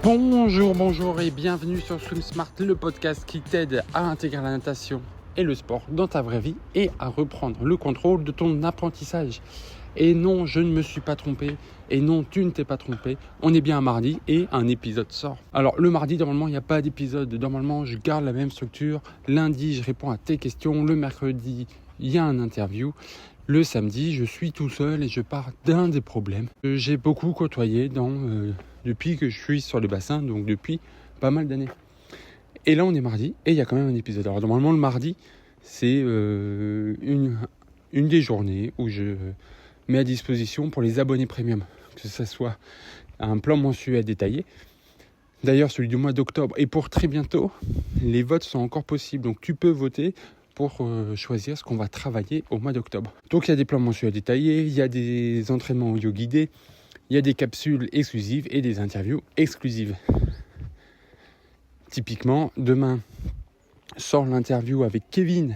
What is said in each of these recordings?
Bonjour et bienvenue sur Swim Smart, le podcast qui t'aide à intégrer la natation et le sport dans ta vraie vie et à reprendre le contrôle de ton apprentissage. Et non, je ne me suis pas trompé, et non, tu ne t'es pas trompé, on est bien un mardi et un épisode sort. Alors le mardi, normalement, il n'y a pas d'épisode, normalement je garde la même structure, lundi je réponds à tes questions, le mercredi il y a un interview. Le samedi, je suis tout seul et je pars d'un des problèmes que j'ai beaucoup côtoyé depuis que je suis sur le bassin, donc depuis pas mal d'années. Et là, on est mardi et il y a quand même un épisode. Alors normalement, le mardi, c'est une des journées où je mets à disposition pour les abonnés premium, que ce soit un plan mensuel détaillé. D'ailleurs, celui du mois d'octobre et pour très bientôt, les votes sont encore possibles. Donc tu peux voter pour choisir ce qu'on va travailler au mois d'octobre. Donc il y a des plans mensuels détaillés, il y a des entraînements audio guidés, il y a des capsules exclusives et des interviews exclusives. Typiquement, demain sort l'interview avec Kevin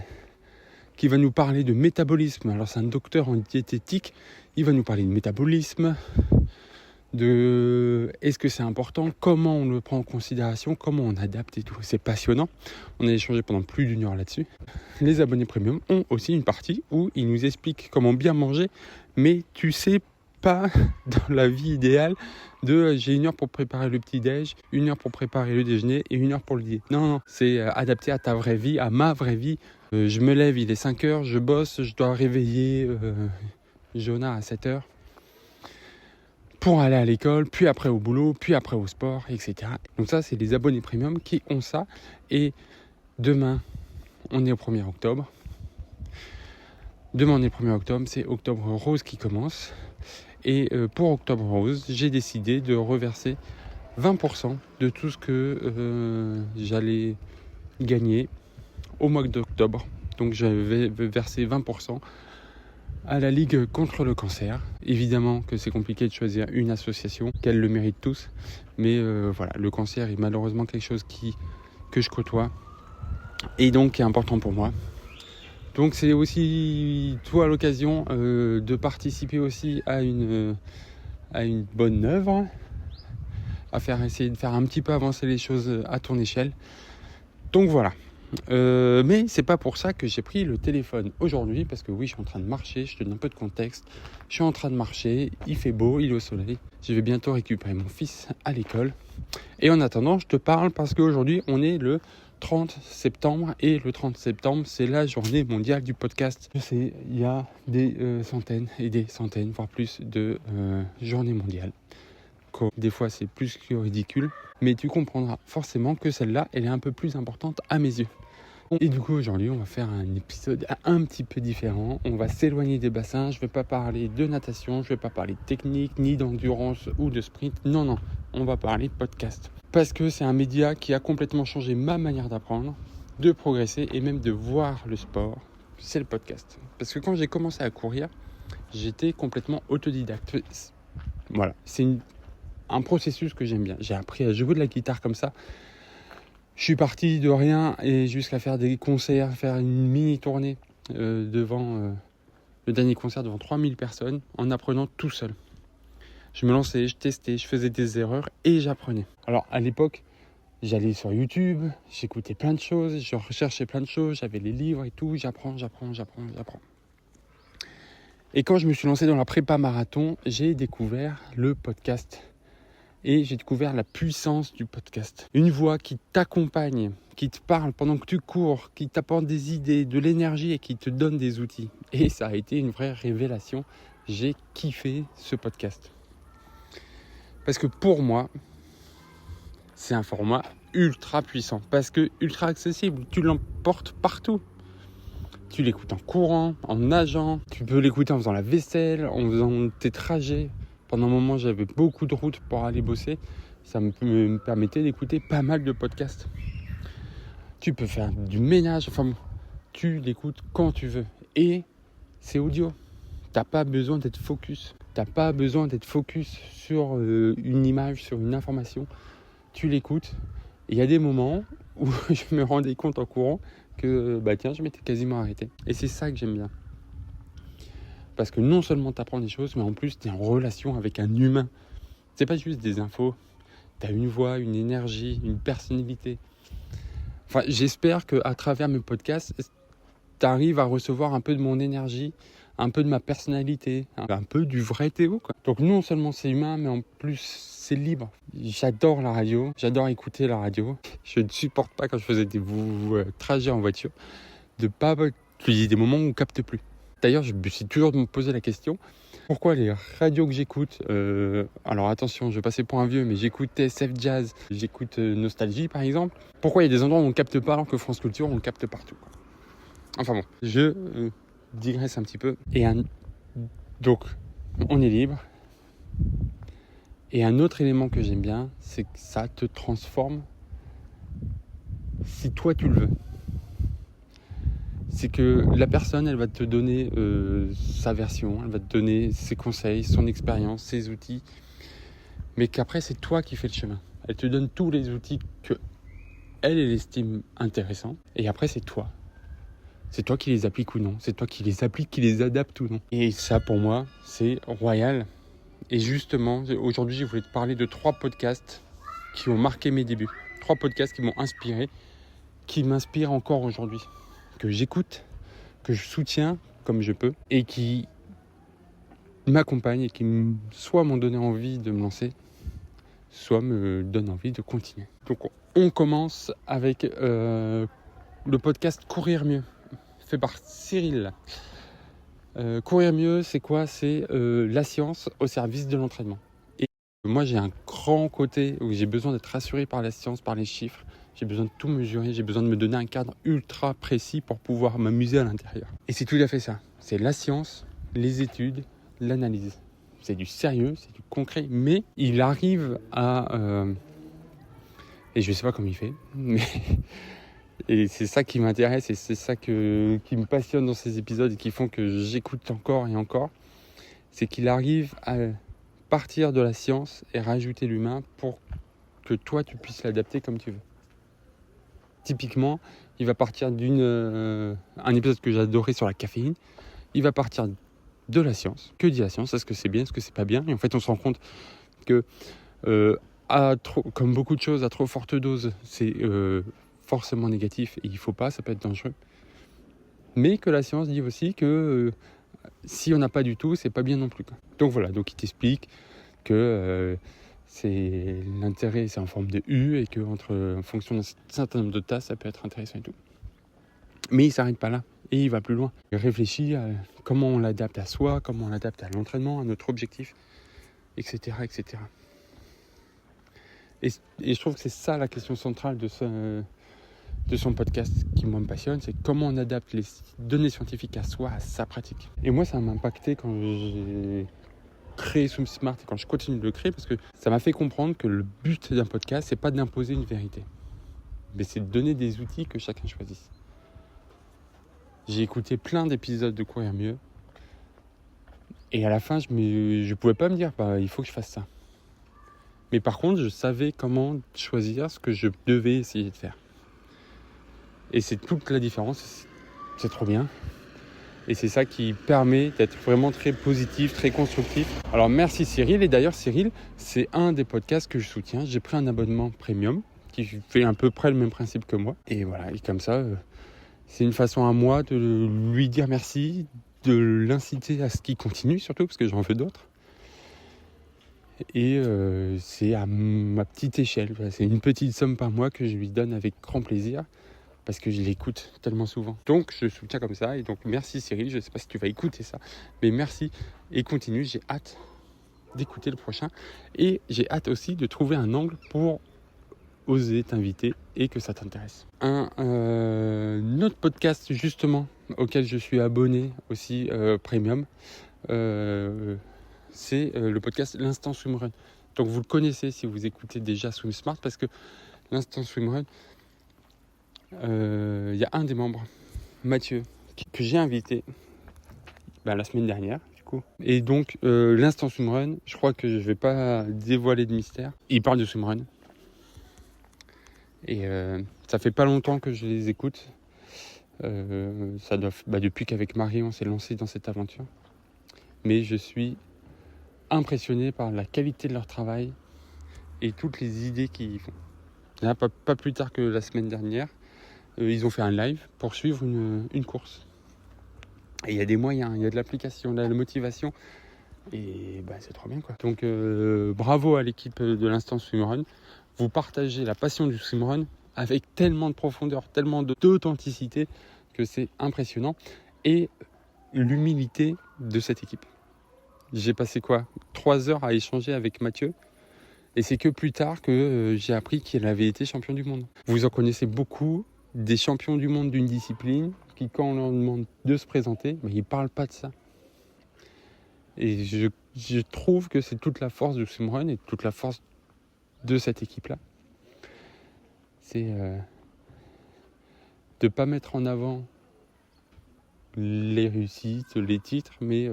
qui va nous parler de métabolisme. Alors c'est un docteur en diététique, il va nous parler de métabolisme, de est-ce que c'est important, comment on le prend en considération, comment on adapte et tout. C'est passionnant. On a échangé pendant plus d'une heure là-dessus. Les abonnés premium ont aussi une partie où ils nous expliquent comment bien manger, mais tu sais pas dans la vie idéale j'ai 1 heure pour préparer le petit-déj, 1 heure pour préparer le déjeuner et 1 heure pour le dîner. Non, c'est adapté à ta vraie vie, à ma vraie vie. Je me lève, il est 5 heures, je bosse, je dois réveiller Jonah à 7 heures. Pour aller à l'école, puis après au boulot, puis après au sport, etc. Donc ça, c'est les abonnés premium qui ont ça. Et demain, on est au 1er octobre. Demain, on est le 1er octobre, c'est Octobre Rose qui commence. Et pour Octobre Rose, j'ai décidé de reverser 20% de tout ce que j'allais gagner au mois d'octobre. Donc je vais verser 20% à la Ligue contre le cancer. Évidemment que c'est compliqué de choisir une association, qu'elle le mérite tous. Mais voilà, le cancer est malheureusement quelque chose que je côtoie et donc qui est important pour moi. Donc c'est aussi toi l'occasion de participer aussi à une bonne œuvre, essayer de faire un petit peu avancer les choses à ton échelle. Donc voilà. Mais c'est pas pour ça que j'ai pris le téléphone aujourd'hui, parce que oui, je suis en train de marcher, je te donne un peu de contexte. Je suis en train de marcher, il fait beau, il est au soleil. Je vais bientôt récupérer mon fils à l'école. Et en attendant, je te parle parce qu'aujourd'hui, on est le 30 septembre et le 30 septembre, c'est la journée mondiale du podcast. Je sais, il y a des centaines et des centaines, voire plus de journées mondiales. Des fois, c'est plus que ridicule, mais tu comprendras forcément que celle-là, elle est un peu plus importante à mes yeux. Et du coup, aujourd'hui, on va faire un épisode un petit peu différent. On va s'éloigner des bassins. Je ne vais pas parler de natation, je ne vais pas parler de technique, ni d'endurance ou de sprint. Non, on va parler podcast. Parce que c'est un média qui a complètement changé ma manière d'apprendre, de progresser et même de voir le sport. C'est le podcast. Parce que quand j'ai commencé à courir, j'étais complètement autodidacte. Voilà, c'est un processus que j'aime bien. J'ai appris à jouer de la guitare comme ça. Je suis parti de rien et jusqu'à faire des concerts, faire une mini tournée devant le dernier concert devant 3000 personnes en apprenant tout seul. Je me lançais, je testais, je faisais des erreurs et j'apprenais. Alors à l'époque, j'allais sur YouTube, j'écoutais plein de choses, je recherchais plein de choses, j'avais les livres et tout, j'apprends. Et quand je me suis lancé dans la prépa marathon, j'ai découvert le podcast. Et j'ai découvert la puissance du podcast. Une voix qui t'accompagne, qui te parle pendant que tu cours, qui t'apporte des idées, de l'énergie et qui te donne des outils. Et ça a été une vraie révélation. J'ai kiffé ce podcast. Parce que pour moi, c'est un format ultra puissant. Parce que ultra accessible. Tu l'emportes partout. Tu l'écoutes en courant, en nageant. Tu peux l'écouter en faisant la vaisselle, en faisant tes trajets. Pendant un moment, j'avais beaucoup de routes pour aller bosser. Ça me permettait d'écouter pas mal de podcasts. Tu peux faire du ménage. Tu l'écoutes quand tu veux. Et c'est audio. T'as pas besoin d'être focus. T'as pas besoin d'être focus sur une image, sur une information. Tu l'écoutes. Et il y a des moments où je me rendais compte en courant que je m'étais quasiment arrêté. Et c'est ça que j'aime bien. Parce que non seulement tu apprends des choses, mais en plus tu es en relation avec un humain. C'est pas juste des infos. Tu as une voix, une énergie, une personnalité. Enfin, j'espère qu'à travers mes podcasts, tu arrives à recevoir un peu de mon énergie, un peu de ma personnalité, un peu du vrai Théo, quoi. Donc non seulement c'est humain, mais en plus c'est libre. J'adore la radio, j'adore écouter la radio. Je ne supporte pas quand je faisais des trajets en voiture, de pas qu'il y ait des moments où on capte plus. D'ailleurs, je me suis toujours posé la question, pourquoi les radios que j'écoute, alors attention, je vais passer pour un vieux, mais j'écoute TSF Jazz, j'écoute Nostalgie par exemple, pourquoi il y a des endroits où on ne capte pas alors que France Culture, on le capte partout, quoi. Enfin bon, je digresse un petit peu. Donc, on est libre. Et un autre élément que j'aime bien, c'est que ça te transforme si toi tu le veux. C'est que la personne, elle va te donner sa version, elle va te donner ses conseils, son expérience, ses outils, mais qu'après c'est toi qui fais le chemin. Elle te donne tous les outils que elle estime intéressants, et après c'est toi. C'est toi qui les appliques ou non, c'est toi qui les appliques, qui les adaptes ou non. Et ça pour moi, c'est royal. Et justement, aujourd'hui, je voulais te parler de 3 podcasts qui ont marqué mes débuts. 3 podcasts qui m'ont inspiré, qui m'inspirent encore aujourd'hui. Que j'écoute, que je soutiens comme je peux, et qui m'accompagnent et qui soit m'ont donné envie de me lancer, soit me donnent envie de continuer. Donc on commence avec le podcast Courir mieux, fait par Cyril. Courir mieux, c'est quoi ? C'est la science au service de l'entraînement. Et moi, j'ai un grand côté où j'ai besoin d'être rassuré par la science, par les chiffres. J'ai besoin de tout mesurer, j'ai besoin de me donner un cadre ultra précis pour pouvoir m'amuser à l'intérieur. Et c'est tout à fait ça. C'est la science, les études, l'analyse. C'est du sérieux, c'est du concret, mais il arrive à... et je ne sais pas comment il fait, mais... Et c'est ça qui m'intéresse et c'est ça qui me passionne dans ces épisodes et qui font que j'écoute encore et encore. C'est qu'il arrive à partir de la science et rajouter l'humain pour que toi tu puisses l'adapter comme tu veux. Typiquement, il va partir un épisode que j'adorais sur la caféine. Il va partir de la science. Que dit la science ? Est-ce que c'est bien ? Est-ce que c'est pas bien ? Et en fait, on se rend compte que comme beaucoup de choses, à trop forte dose, c'est forcément négatif et il faut pas, ça peut être dangereux. Mais que la science dit aussi que si on n'a pas du tout, c'est pas bien non plus, quoi. Donc voilà, donc il t'explique que c'est l'intérêt, c'est en forme de U et que en fonction d'un certain nombre de tas, ça peut être intéressant et tout. Mais il s'arrête pas là et il va plus loin. Il réfléchit à comment on l'adapte à soi, comment on l'adapte à l'entraînement, à notre objectif, etc., etc. Et je trouve que c'est ça la question centrale de son podcast qui moi me passionne, c'est comment on adapte les données scientifiques à soi, à sa pratique. Et moi, ça m'a impacté quand j'ai créé SwimSmart et quand je continue de le créer, parce que ça m'a fait comprendre que le but d'un podcast, c'est pas d'imposer une vérité, mais c'est de donner des outils que chacun choisisse. J'ai écouté plein d'épisodes de Courir mieux, et à la fin, je pouvais pas me dire, il faut que je fasse ça. Mais par contre, je savais comment choisir ce que je devais essayer de faire. Et c'est toute la différence, c'est trop bien. Et c'est ça qui permet d'être vraiment très positif, très constructif. Alors merci Cyril, et d'ailleurs Cyril, c'est un des podcasts que je soutiens. J'ai pris un abonnement premium qui fait à peu près le même principe que moi. Et voilà, et comme ça, c'est une façon à moi de lui dire merci, de l'inciter à ce qu'il continue surtout, parce que j'en veux d'autres. Et c'est à ma petite échelle, c'est une petite somme par mois que je lui donne avec grand plaisir parce que je l'écoute tellement souvent. Donc je soutiens comme ça, et donc merci Cyril, je ne sais pas si tu vas écouter ça, mais merci et continue, j'ai hâte d'écouter le prochain et j'ai hâte aussi de trouver un angle pour oser t'inviter et que ça t'intéresse. Un autre podcast justement auquel je suis abonné aussi premium, c'est le podcast L'Instant Swimrun. Donc vous le connaissez si vous écoutez déjà SwimSmart, parce que l'Instant Swimrun, il y a un des membres, Mathieu, que j'ai invité la semaine dernière du coup. Et donc l'Instant Swimrun, je crois que je vais pas dévoiler de mystère. Il parle de swimrun. Et ça fait pas longtemps que je les écoute. Ça doit, depuis qu'avec Marie on s'est lancé dans cette aventure. Mais je suis impressionné par la qualité de leur travail et toutes les idées qu'ils font. Là, pas plus tard que la semaine dernière, ils ont fait un live pour suivre une course. Et il y a des moyens, il y a de l'application, de la motivation. Et c'est trop bien, quoi. Donc bravo à l'équipe de l'Instant Swimrun. Vous partagez la passion du swimrun avec tellement de profondeur, tellement d'authenticité que c'est impressionnant. Et l'humilité de cette équipe. J'ai passé 3 heures à échanger avec Mathieu. Et c'est que plus tard que j'ai appris qu'il avait été champion du monde. Vous en connaissez beaucoup des champions du monde d'une discipline qui, quand on leur demande de se présenter, ils ne parlent pas de ça. Et je trouve que c'est toute la force du swimrun et toute la force de cette équipe-là. C'est de ne pas mettre en avant les réussites, les titres, mais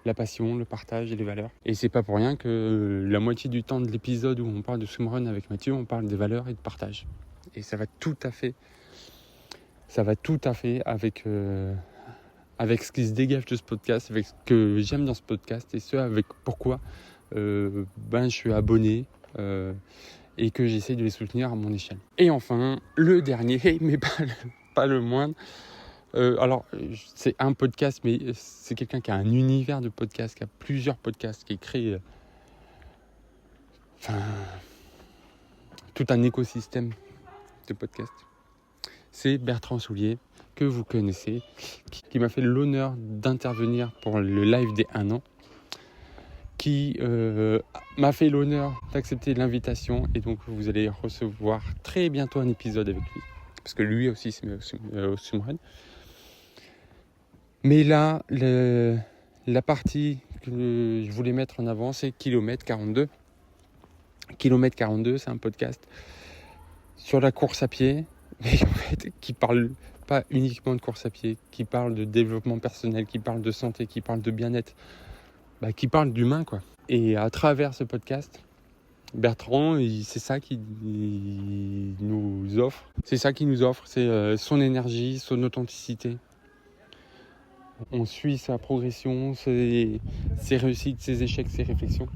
la passion, le partage et les valeurs. Et c'est pas pour rien que la moitié du temps de l'épisode où on parle de swimrun avec Mathieu, on parle des valeurs et de partage. Et ça va tout à fait avec ce qui se dégage de ce podcast, avec ce que j'aime dans ce podcast et ce avec pourquoi je suis abonné et que j'essaie de les soutenir à mon échelle. Et enfin, le dernier, mais pas le moindre, alors c'est un podcast, mais c'est quelqu'un qui a un univers de podcast, qui a plusieurs podcasts, qui crée tout un écosystème de podcasts. C'est Bertrand Soulier, que vous connaissez, qui m'a fait l'honneur d'intervenir pour le live des 1 an, qui m'a fait l'honneur d'accepter l'invitation, et donc vous allez recevoir très bientôt un épisode avec lui, parce que lui aussi c'est au swimrun. Mais là, la partie que je voulais mettre en avant, c'est Kilomètre 42. Kilomètre 42, c'est un podcast sur la course à pied, mais en fait, qui parle pas uniquement de course à pied, qui parle de développement personnel, qui parle de santé, qui parle de bien-être, qui parle d'humain, quoi. Et à travers ce podcast, Bertrand, c'est ça qu'il nous offre. C'est ça qu'il nous offre, c'est son énergie, son authenticité. On suit sa progression, ses réussites, ses échecs, ses réflexions.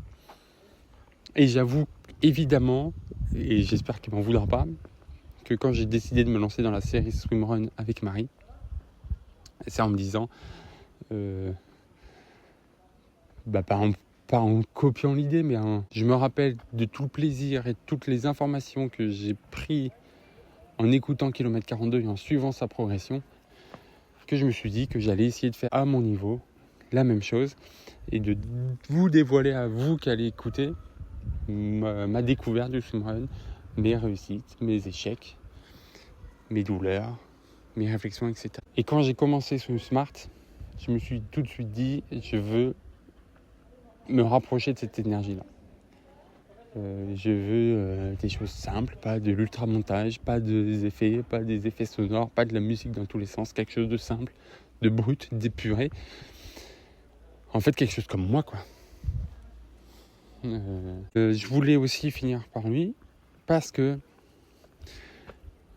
Et j'avoue évidemment, et j'espère qu'il m'en voudra pas, que quand j'ai décidé de me lancer dans la série Swimrun avec Marie, c'est en me disant, pas en copiant l'idée, mais je me rappelle de tout le plaisir et toutes les informations que j'ai pris en écoutant Kilomètre 42 et en suivant sa progression, que je me suis dit que j'allais essayer de faire à mon niveau la même chose et de vous dévoiler à vous qui allez écouter ma découverte du swimrun, mes réussites, mes échecs, mes douleurs, mes réflexions, etc. Et quand j'ai commencé ce Smart, je me suis tout de suite dit, je veux me rapprocher de cette énergie-là. Je veux des choses simples, pas de l'ultramontage, pas des effets sonores, pas de la musique dans tous les sens, quelque chose de simple, de brut, d'épuré. En fait, quelque chose comme moi, quoi. Je voulais aussi finir par lui parce que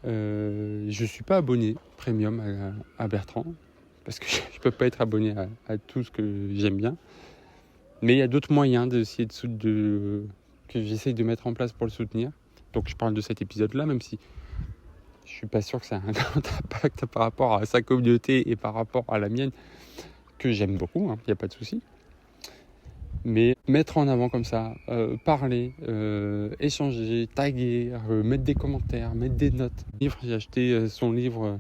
je suis pas abonné premium à Bertrand, parce que je peux pas être abonné à tout ce que j'aime bien. Mais il y a d'autres moyens d'essayer que j'essaye de mettre en place pour le soutenir. Donc je parle de cet épisode-là, même si je suis pas sûr que ça a un grand impact par rapport à sa communauté et par rapport à la mienne, que j'aime beaucoup, il n'y a pas de souci. Mais mettre en avant comme ça, parler, échanger, taguer, mettre des commentaires, mettre des notes. J'ai acheté son livre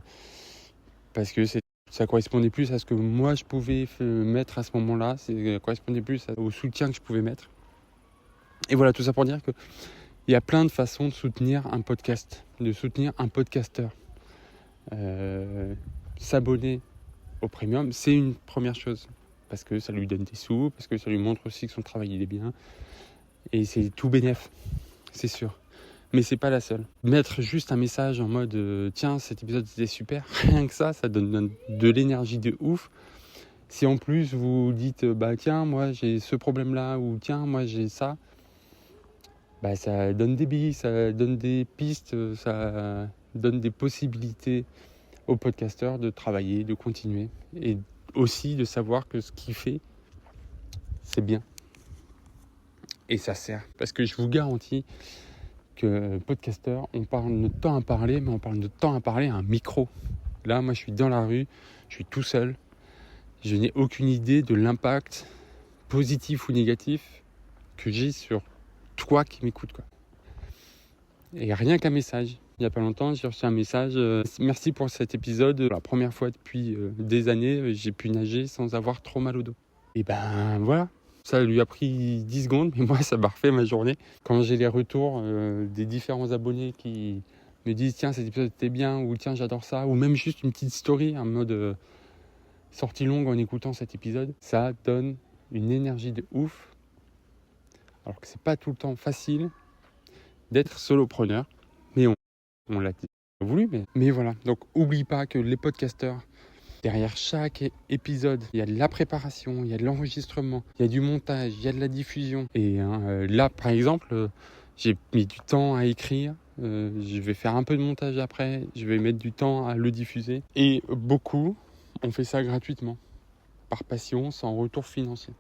parce que ça correspondait plus à ce que moi je pouvais mettre à ce moment-là, ça correspondait plus au soutien que je pouvais mettre. Et voilà, tout ça pour dire qu'il y a plein de façons de soutenir un podcast, de soutenir un podcasteur. S'abonner au premium, c'est une première chose, parce que ça lui donne des sous, parce que ça lui montre aussi que son travail il est bien, et c'est tout bénef, c'est sûr. Mais c'est pas la seule. Mettre juste un message en mode tiens, cet épisode c'était super, rien que ça donne de l'énergie de ouf. Si en plus vous dites tiens, moi j'ai ce problème là, ou tiens, moi j'ai ça, ça donne des billes, ça donne des pistes, ça donne des possibilités aux podcasteurs de travailler, de continuer, et aussi de savoir que ce qu'il fait, c'est bien. Et ça sert. Parce que je vous garantis que podcasteur, on parle de temps à parler, mais on parle de temps à parler à un micro. Là, moi, je suis dans la rue, je suis tout seul. Je n'ai aucune idée de l'impact positif ou négatif que j'ai sur toi qui m'écoutes, quoi. Et rien qu'un message. Il n'y a pas longtemps, j'ai reçu un message. Merci pour cet épisode. La première fois depuis des années, j'ai pu nager sans avoir trop mal au dos. Et ben voilà. Ça lui a pris 10 secondes, mais moi, ça m'a refait ma journée. Quand j'ai les retours des différents abonnés qui me disent « Tiens, cet épisode était bien » ou « Tiens, j'adore ça » ou même juste une petite story en mode sortie longue en écoutant cet épisode, ça donne une énergie de ouf. Alors que c'est pas tout le temps facile d'être solopreneur, mais on l'a voulu. Mais voilà, donc oublie pas que les podcasteurs, derrière chaque épisode, il y a de la préparation, il y a de l'enregistrement, il y a du montage, il y a de la diffusion. Et là, par exemple, j'ai mis du temps à écrire. Je vais faire un peu de montage après. Je vais mettre du temps à le diffuser. Et beaucoup, on fait ça gratuitement, par passion, sans retour financier.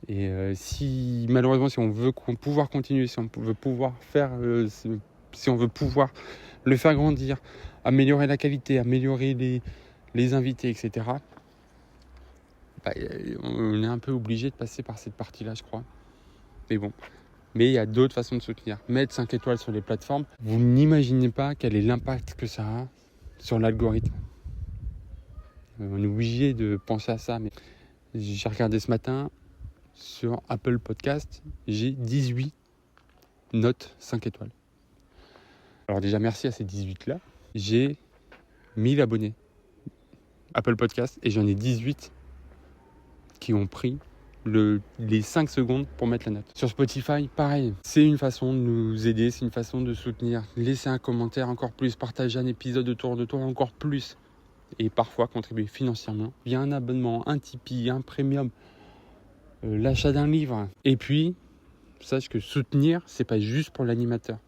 Et si malheureusement, si on veut pouvoir continuer, si on veut pouvoir faire, si on veut pouvoir le faire grandir, améliorer la qualité, améliorer les invités, etc. On est un peu obligé de passer par cette partie-là, je crois. Mais bon. Mais il y a d'autres façons de soutenir. Mettre 5 étoiles sur les plateformes, vous n'imaginez pas quel est l'impact que ça a sur l'algorithme. On est obligé de penser à ça. Mais j'ai regardé ce matin sur Apple Podcast, j'ai 18 notes 5 étoiles. Alors déjà, merci à ces 18-là. J'ai 1000 abonnés Apple Podcast et j'en ai 18 qui ont pris les 5 secondes pour mettre la note. Sur Spotify, pareil. C'est une façon de nous aider, c'est une façon de soutenir. Laissez un commentaire encore plus, partagez un épisode autour de toi encore plus. Et parfois contribuer financièrement via un abonnement, un Tipeee, un Premium, l'achat d'un livre. Et puis, sache que soutenir, c'est pas juste pour l'animateur.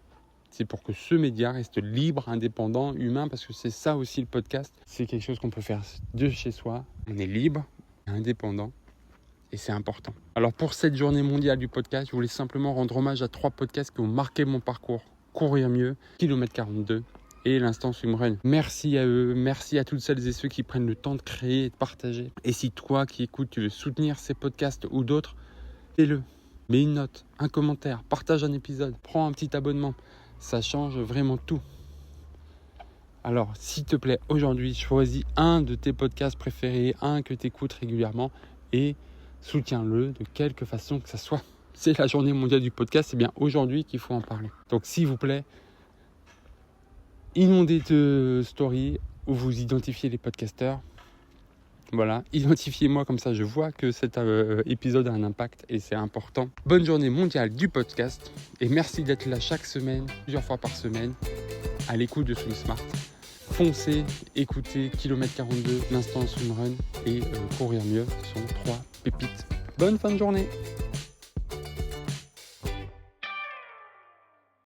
C'est pour que ce média reste libre, indépendant, humain, parce que c'est ça aussi le podcast. C'est quelque chose qu'on peut faire de chez soi. On est libre, indépendant, et c'est important. Alors pour cette journée mondiale du podcast, je voulais simplement rendre hommage à 3 podcasts qui ont marqué mon parcours. Courir mieux, Kilomètre 42 et l'Instant Swimrun. Merci à eux, merci à toutes celles et ceux qui prennent le temps de créer et de partager. Et si toi qui écoutes, tu veux soutenir ces podcasts ou d'autres, fais-le. Mets une note, un commentaire, partage un épisode, prends un petit abonnement. Ça change vraiment tout. Alors, s'il te plaît, aujourd'hui, choisis un de tes podcasts préférés, un que tu écoutes régulièrement et soutiens-le de quelque façon que ça soit. C'est la journée mondiale du podcast, c'est bien aujourd'hui qu'il faut en parler. Donc, s'il vous plaît, inondez de stories où vous identifiez les podcasteurs. Voilà, identifiez-moi comme ça, je vois que cet épisode a un impact et c'est important. Bonne journée mondiale du podcast et merci d'être là chaque semaine, plusieurs fois par semaine, à l'écoute de Swim Smart. Foncez, écoutez Kilomètre 42, l'Instant Swimrun et Courir mieux, ce sont 3 pépites. Bonne fin de journée!